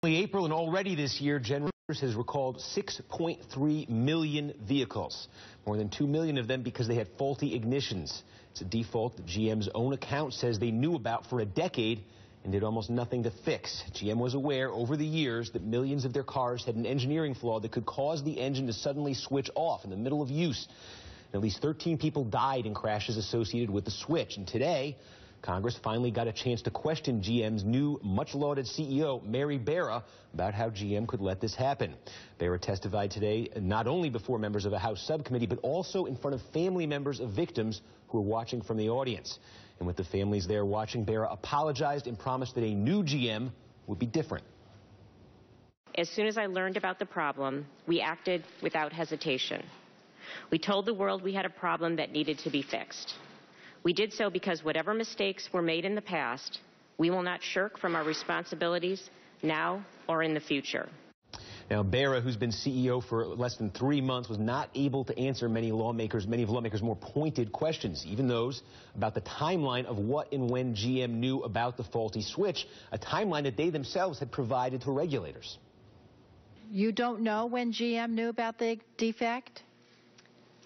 April, and already this year, General Motors has recalled 6.3 million vehicles, more than 2 million of them because they had faulty ignitions. It's a default that GM's own account says they knew about for a decade and did almost nothing to fix. GM was aware over the years that millions of their cars had an engineering flaw that could cause the engine to suddenly switch off in the middle of use. At least 13 people died in crashes associated with the switch, and today Congress finally got a chance to question GM's new, much-lauded CEO, Mary Barra, about how GM could let this happen. Barra testified today not only before members of a House subcommittee, but also in front of family members of victims who were watching from the audience. And with the families there watching, Barra apologized and promised that a new GM would be different. As soon as I learned about the problem, we acted without hesitation. We told the world we had a problem that needed to be fixed. We did so because whatever mistakes were made in the past, we will not shirk from our responsibilities now or in the future. Now, Barra, who's been CEO for less than 3 months, was not able to answer many of lawmakers' more pointed questions, even those about the timeline of what and when GM knew about the faulty switch, a timeline that they themselves had provided to regulators. You don't know when GM knew about the defect?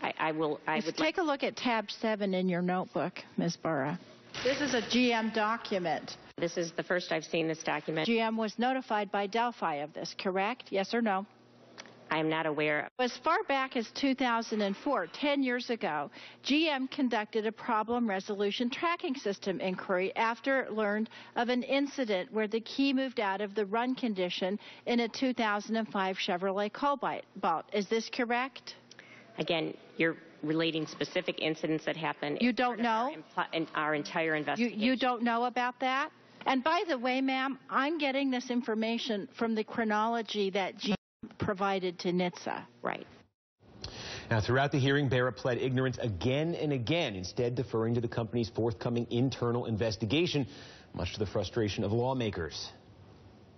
I would take a look at tab 7 in your notebook, Ms. Barra. This is a GM document. This is the first I've seen this document. GM was notified by Delphi of this, correct? Yes or no? I am not aware. As far back as 2004, 10 years ago, GM conducted a problem resolution tracking system inquiry after it learned of an incident where the key moved out of the run condition in a 2005 Chevrolet Cobalt. Is this correct? Again, you're relating specific incidents that happened. You don't know? In our entire investigation. You don't know about that? And by the way, ma'am, I'm getting this information from the chronology that GM provided to NHTSA. Right. Now, throughout the hearing, Barra pled ignorance again and again, instead deferring to the company's forthcoming internal investigation, much to the frustration of lawmakers.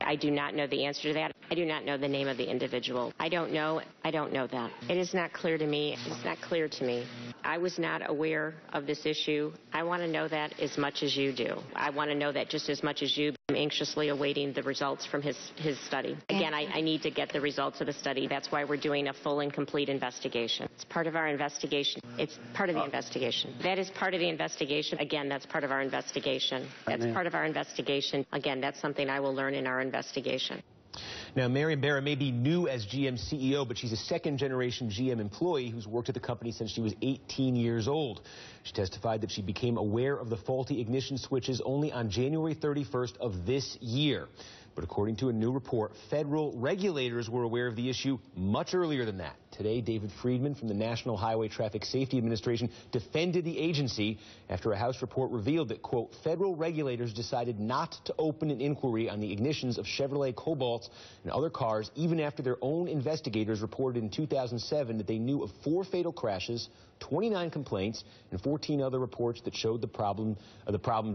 I do not know the answer to that. I do not know the name of the individual. I don't know that. It is not clear to me. It's not clear to me. I was not aware of this issue. I want to know that as much as you do. I want to know that just as much as you. I'm anxiously awaiting the results from his study. Again, I need to get the results of the study. That's why we're doing a full and complete investigation. It's part of our investigation. It's part of the investigation. That is part of the investigation. Again, that's part of our investigation. That's part of our investigation. Again, that's something I will learn in our investigation. Now, Mary Barra may be new as GM CEO, but she's a second-generation GM employee who's worked at the company since she was 18 years old. She testified that she became aware of the faulty ignition switches only on January 31st of this year. But according to a new report, federal regulators were aware of the issue much earlier than that. Today, David Friedman from the National Highway Traffic Safety Administration defended the agency after a House report revealed that, quote, federal regulators decided not to open an inquiry on the ignitions of Chevrolet Cobalts and other cars even after their own investigators reported in 2007 that they knew of 4 fatal crashes, 29 complaints, and 14 other reports that showed the problem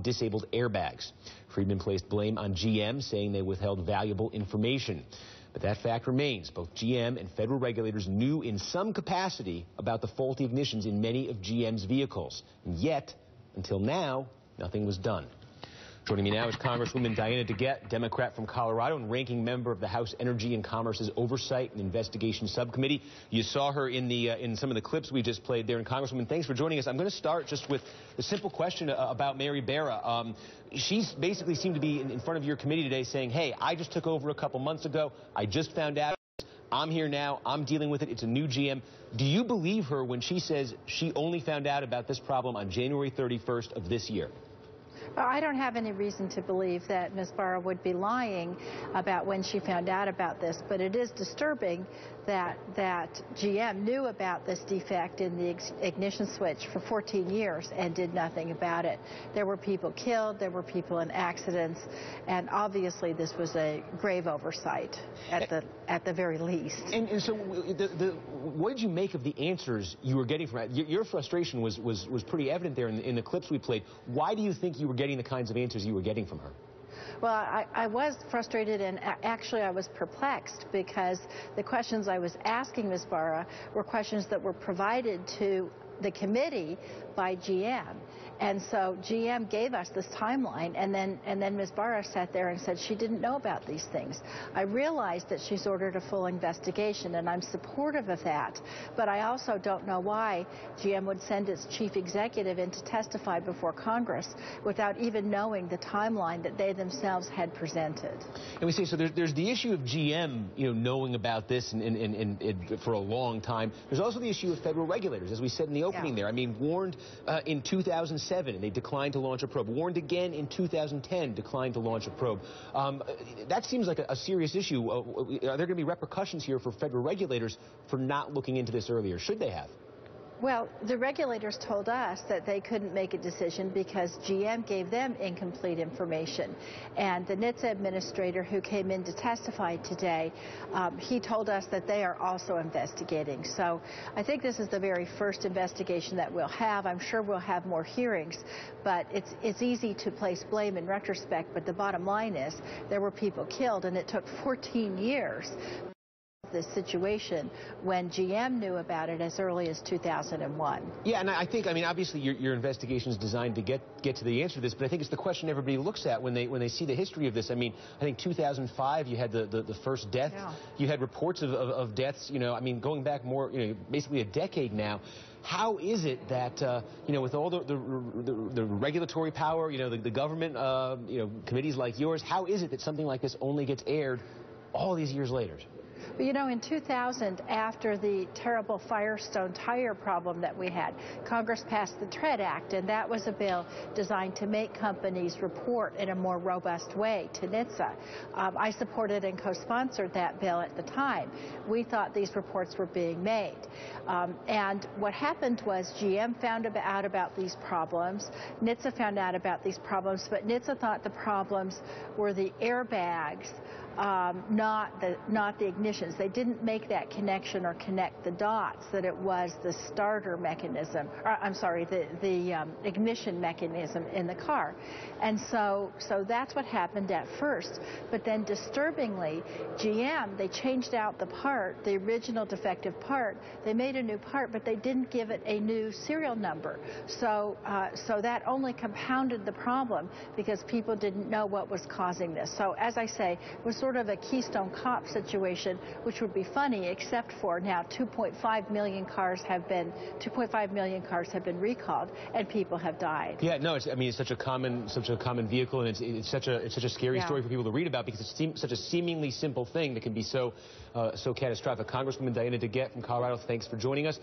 disabled airbags. Friedman placed blame on GM, saying they withheld valuable information. But that fact remains. Both GM and federal regulators knew in some capacity about the faulty ignitions in many of GM's vehicles. And yet, until now, nothing was done. Joining me now is Congresswoman Diana DeGette, Democrat from Colorado and ranking member of the House Energy and Commerce's Oversight and Investigation Subcommittee. You saw her in some of the clips we just played there. And Congresswoman, thanks for joining us. I'm going to start just with a simple question about Mary Barra. She's basically seemed to be in front of your committee today saying, hey, I just took over a couple months ago. I just found out. I'm here now. I'm dealing with it. It's a new GM. Do you believe her when she says she only found out about this problem on January 31st of this year? I don't have any reason to believe that Ms. Barra would be lying about when she found out about this, but it is disturbing that GM knew about this defect in the ignition switch for 14 years and did nothing about it. There were people killed, there were people in accidents, and obviously this was a grave oversight at the very least. And so what did you make of the answers you were getting from her? Your frustration was pretty evident there in the clips we played. Why do you think you were getting the kinds of answers you were getting from her? Well, I was frustrated, and actually I was perplexed because the questions I was asking Ms. Barra were questions that were provided to the committee by GM. And so GM gave us this timeline, and then Ms. Barra sat there and said she didn't know about these things. I realized that she's ordered a full investigation, and I'm supportive of that. But I also don't know why GM would send its chief executive in to testify before Congress without even knowing the timeline that they themselves had presented. And we say, so there's the issue of GM, knowing about this and for a long time. There's also the issue of federal regulators, as we said in the opening there. I mean, warned in 2007, and they declined to launch a probe. Warned again in 2010, declined to launch a probe. That seems like a serious issue. Are there going to be repercussions here for federal regulators for not looking into this earlier? Should they have? Well, the regulators told us that they couldn't make a decision because GM gave them incomplete information. And the NHTSA administrator who came in to testify today, he told us that they are also investigating. So I think this is the very first investigation that we'll have. I'm sure we'll have more hearings, but it's easy to place blame in retrospect. But the bottom line is there were people killed, and it took 14 years. This situation when GM knew about it as early as 2001. Yeah, and I think, obviously your investigation is designed to get to the answer to this, but I think it's the question everybody looks at when they see the history of this. I think 2005 you had the first death. Yeah. You had reports of deaths, going back more, basically a decade now. How is it that, with all the regulatory power, the government, committees like yours, how is it that something like this only gets aired all these years later? In 2000, after the terrible Firestone tire problem that we had, Congress passed the TREAD Act, and that was a bill designed to make companies report in a more robust way to NHTSA. I supported and co-sponsored that bill at the time. We thought these reports were being made. And what happened was GM found out about these problems. NHTSA found out about these problems, but NHTSA thought the problems were the airbags, not the ignitions. They didn't make that connection or connect the dots that it was the starter mechanism, or I'm sorry, the ignition mechanism in the car. And so that's what happened at first. But then disturbingly, GM, they changed out the part, the original defective part. They made a new part, but they didn't give it a new serial number. So that only compounded the problem because people didn't know what was causing this. So as I say, it was sort of a Keystone Cop situation, which would be funny, except for now 2.5 million cars have been recalled and people have died. Yeah, no, it's such a common vehicle, and it's such a scary story for people to read about because it's such a seemingly simple thing that can be so catastrophic. Congresswoman Diana DeGette from Colorado, thanks for joining us.